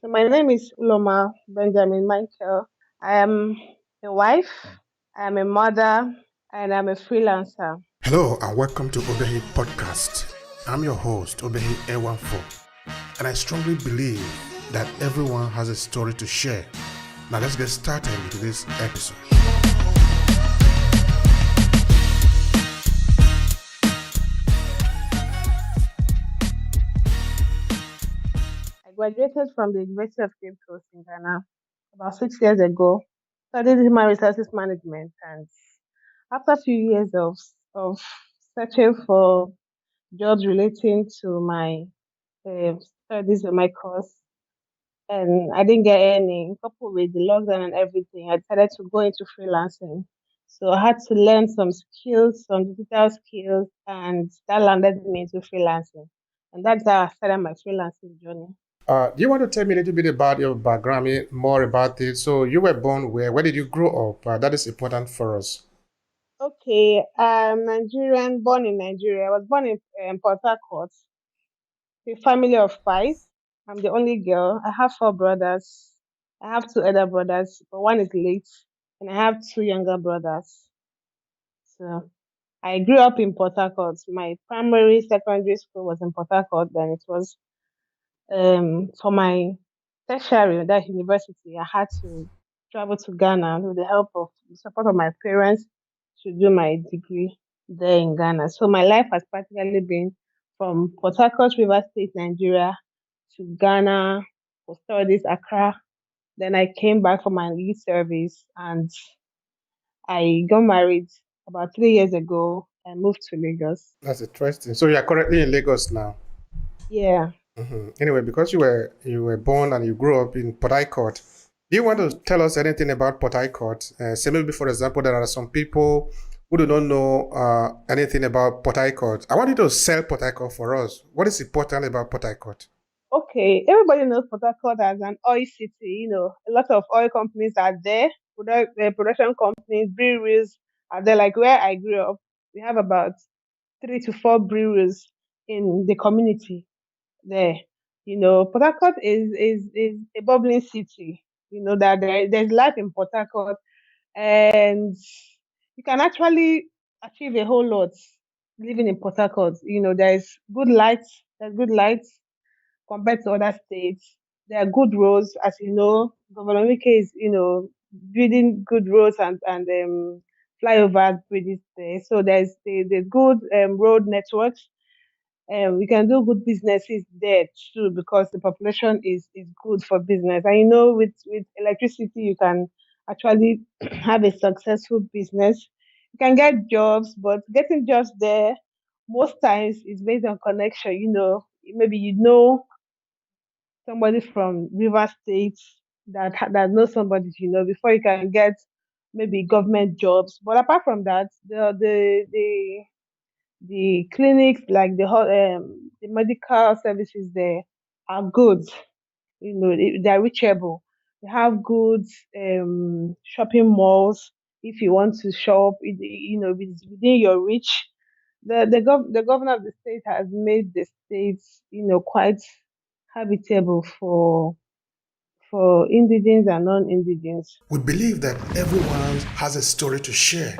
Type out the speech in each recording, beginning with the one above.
So my name is Uloma Benjamin Michael. I am a wife, I am a mother, and I'm a freelancer. Hello and welcome to Obehi Podcast. I'm your host, Obehi A14, and I strongly believe that everyone has a story to share. Now let's get started with this episode. I graduated from the University of Cape Coast in Ghana about 6 years ago. Studied human resources management, and after a few years of searching for jobs relating to my studies and my course, and I didn't get any. Coupled with the lockdown and everything, I decided to go into freelancing. So I had to learn some skills, some digital skills, and that landed me into freelancing. And that's how I started my freelancing journey. Do you want to tell me a little bit about your background, more about it? So you were born where? Where did you grow up? That is important for us. Okay, I'm Nigerian, born in Nigeria. I was born in Port Harcourt, a family of five. I'm the only girl. I have four brothers. I have two elder brothers, but one is late, and I have two younger brothers. So I grew up in Port Harcourt. My primary, secondary school was in Port Harcourt. Then it was for my tertiary, that university, I had to travel to Ghana with the support of my parents to do my degree there in Ghana. So my life has practically been from Port Harcourt, River State, Nigeria, to Ghana for studies, Accra. Then I came back for my youth service and I got married about 3 years ago and moved to Lagos. That's interesting. So you are currently in Lagos now. Yeah. Anyway, because you were born and you grew up in Port Harcourt, do you want to tell us anything about Port Harcourt? Say maybe, for example, there are some people who do not know anything about Port Harcourt. I want you to sell Port Harcourt for us. What is important about Port Harcourt? Okay, everybody knows Port Harcourt as an oil city. A lot of oil companies are there, production companies, breweries are there. Like where I grew up, we have about 3 to 4 breweries in the community there. Port Harcourt is a bubbling city. That there's life in Port Harcourt, and you can actually achieve a whole lot living in Port Harcourt. There's good lights compared to other states. There are good roads, as you know. Governor Wike is, building good roads and flyovers, bridges there. So there's good road networks. We can do good businesses there too because the population is good for business. And with electricity, you can actually have a successful business. You can get jobs, but getting jobs there most times is based on connection. Maybe somebody from River State that knows somebody before you can get maybe government jobs. But apart from that, the clinics like the medical services there are good. They're reachable. They have good shopping malls. If you want to shop, it's within your reach. The governor of the state has made the states quite habitable for indigens and non-indigens. We believe that everyone has a story to share.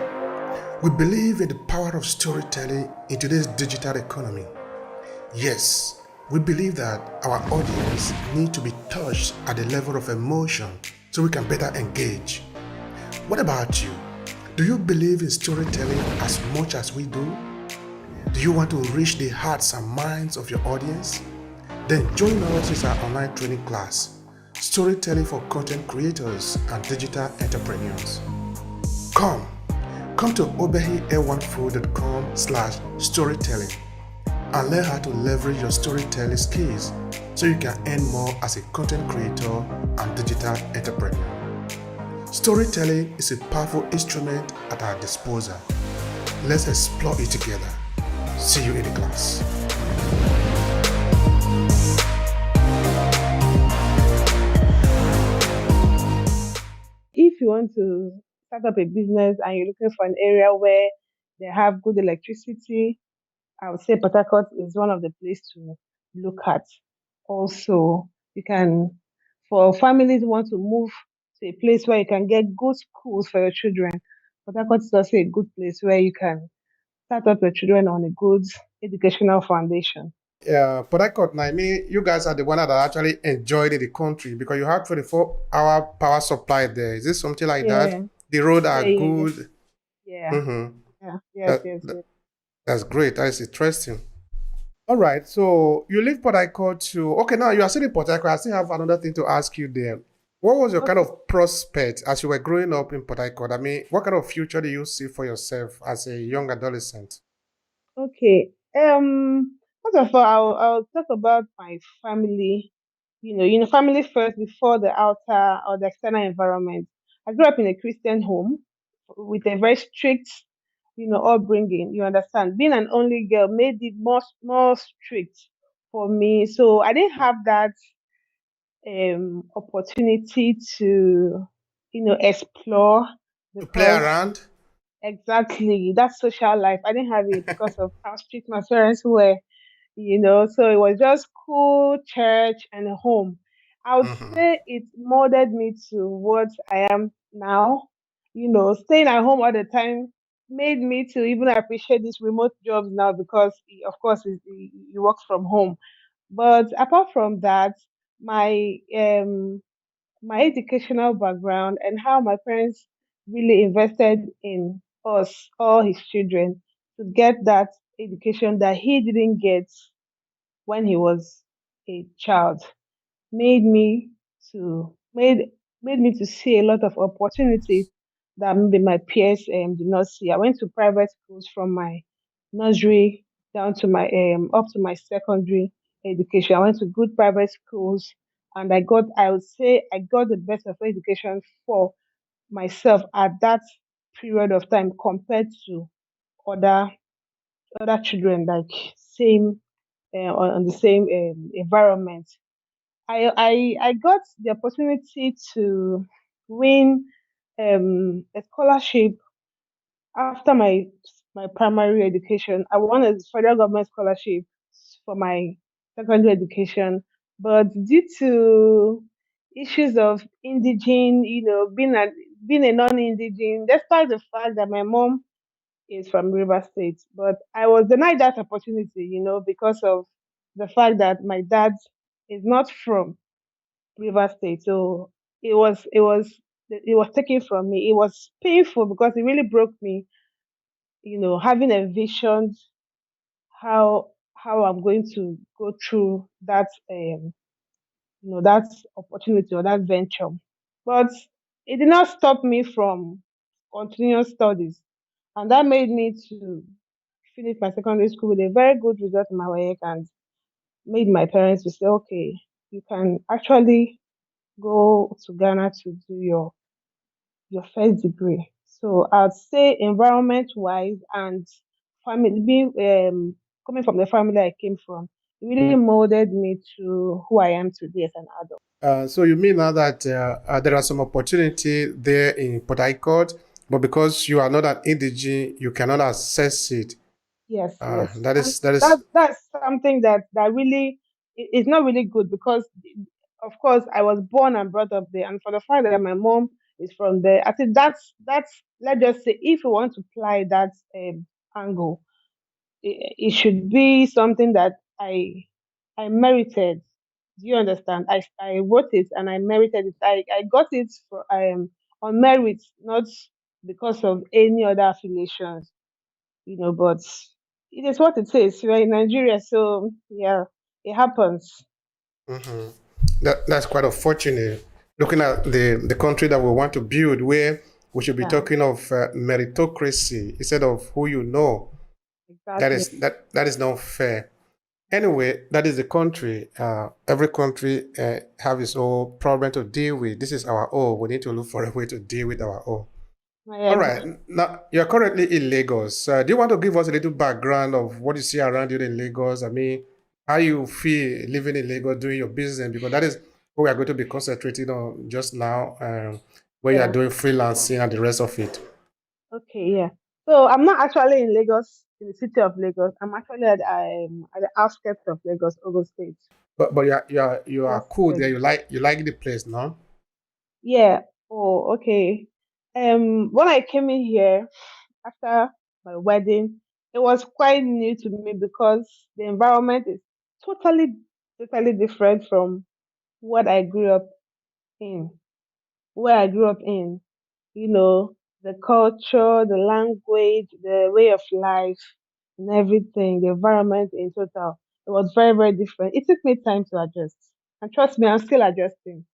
We believe in the power of storytelling in today's digital economy. Yes, we believe that our audience need to be touched at the level of emotion so we can better engage. What about you? Do you believe in storytelling as much as we do? Do you want to reach the hearts and minds of your audience? Then join us in our online training class, Storytelling for Content Creators and Digital Entrepreneurs. Come to obehi14.com/storytelling and learn how to leverage your storytelling skills so you can earn more as a content creator and digital entrepreneur. Storytelling is a powerful instrument at our disposal. Let's explore it together. See you in the class. If you want to start up a business and you're looking for an area where they have good electricity, I would say Port Harcourt is one of the places to look at. Also, you can for families who want to move to a place where you can get good schools for your children. Port Harcourt is also a good place where you can start up your children on a good educational foundation. But I got I mean, you guys are the one that actually enjoyed the country because you have 24-hour power supply there. Is this something like that? Yeah, The road are yeah, yeah, yeah, good. yeah, Mm-hmm. yeah. Yes, That, yes, that yes. that's great. That's interesting. All right. So you leave Port Harcourt to okay. Now you are still in Port Harcourt. I still have another thing to ask you there. What was your kind Okay, of prospect as you were growing up in Port Harcourt? I mean, what kind of future do you see for yourself as a young adolescent? okay. First of all, I'll talk about my family. Family first before the outer or the external environment. I grew up in a Christian home with a very strict, upbringing. You understand? Being an only girl made it more strict for me. So I didn't have that opportunity to, explore To play because around? exactly that social life. I didn't have it because of how strict my parents were. So it was just school, church, and home. I would Mm-hmm. say it molded me to what I am now. Staying at home all the time made me to even appreciate these remote jobs now because, of course, you work from home. But apart from that, my my educational background and how my parents really invested in us, all his children, to get that education that he didn't get when he was a child made me to made made me to see a lot of opportunities that maybe my peers did not see. I went to private schools from my nursery down to my up to my secondary education. I went to good private schools and I would say I got the best of education for myself at that period of time compared to other other children like same on the same environment. I got the opportunity to win a scholarship after my primary education. I won a federal government scholarship for my secondary education, but due to issues of indigene, being a non-indigene, despite the fact that my mom is from River State, but I was denied that opportunity, because of the fact that my dad is not from River State. So it was taken from me. It was painful because it really broke me, having envisioned how I'm going to go through that opportunity or that venture. But it did not stop me from continuous studies. And that made me to finish my secondary school with a very good result in my work and made my parents to say, okay, you can actually go to Ghana to do your first degree. So I'd say environment wise and family being coming from the family I came from, it really molded me to who I am today as an adult. So you mean now that there are some opportunity there in Port Harcourt, but because you are not an indigene, you cannot access it. Yes, yes. That And is that is that's something that really is not really good because of course I was born and brought up there and for the fact that my mom is from there, I think that's let's just say if you want to apply that angle, it should be something that I merited. Do you understand? I wrote it and I merited it. I got it on merit, not because of any other affiliations, but it is what it is. We're in Nigeria, so yeah, it happens. mhm. That's quite unfortunate. Looking at the country that we want to build, where we should be Yeah, talking of meritocracy instead of who you know. exactly. That is not fair. Anyway, that is the country. Every country have its own problem to deal with. This is our own. We need to look for a way to deal with our own. I All agree. right. Now, you're currently in Lagos. Do you want to give us a little background of what you see around you in Lagos? I mean, how you feel living in Lagos, doing your business, because that is what we are going to be concentrating on just now, where you are Yeah. doing freelancing and the rest of it. Okay. Yeah. So I'm not actually in Lagos, in the city of Lagos. I'm actually at the outskirts of Lagos, Ogun State. But you are That's cool there. good. You like the place, no? Yeah. Oh, okay. When I came in here after my wedding, it was quite new to me because the environment is totally, totally different from what I grew up in. Where I grew up in, you know, the culture, the language, the way of life, and everything, the environment in total. It was very, very different. It took me time to adjust. And trust me, I'm still adjusting.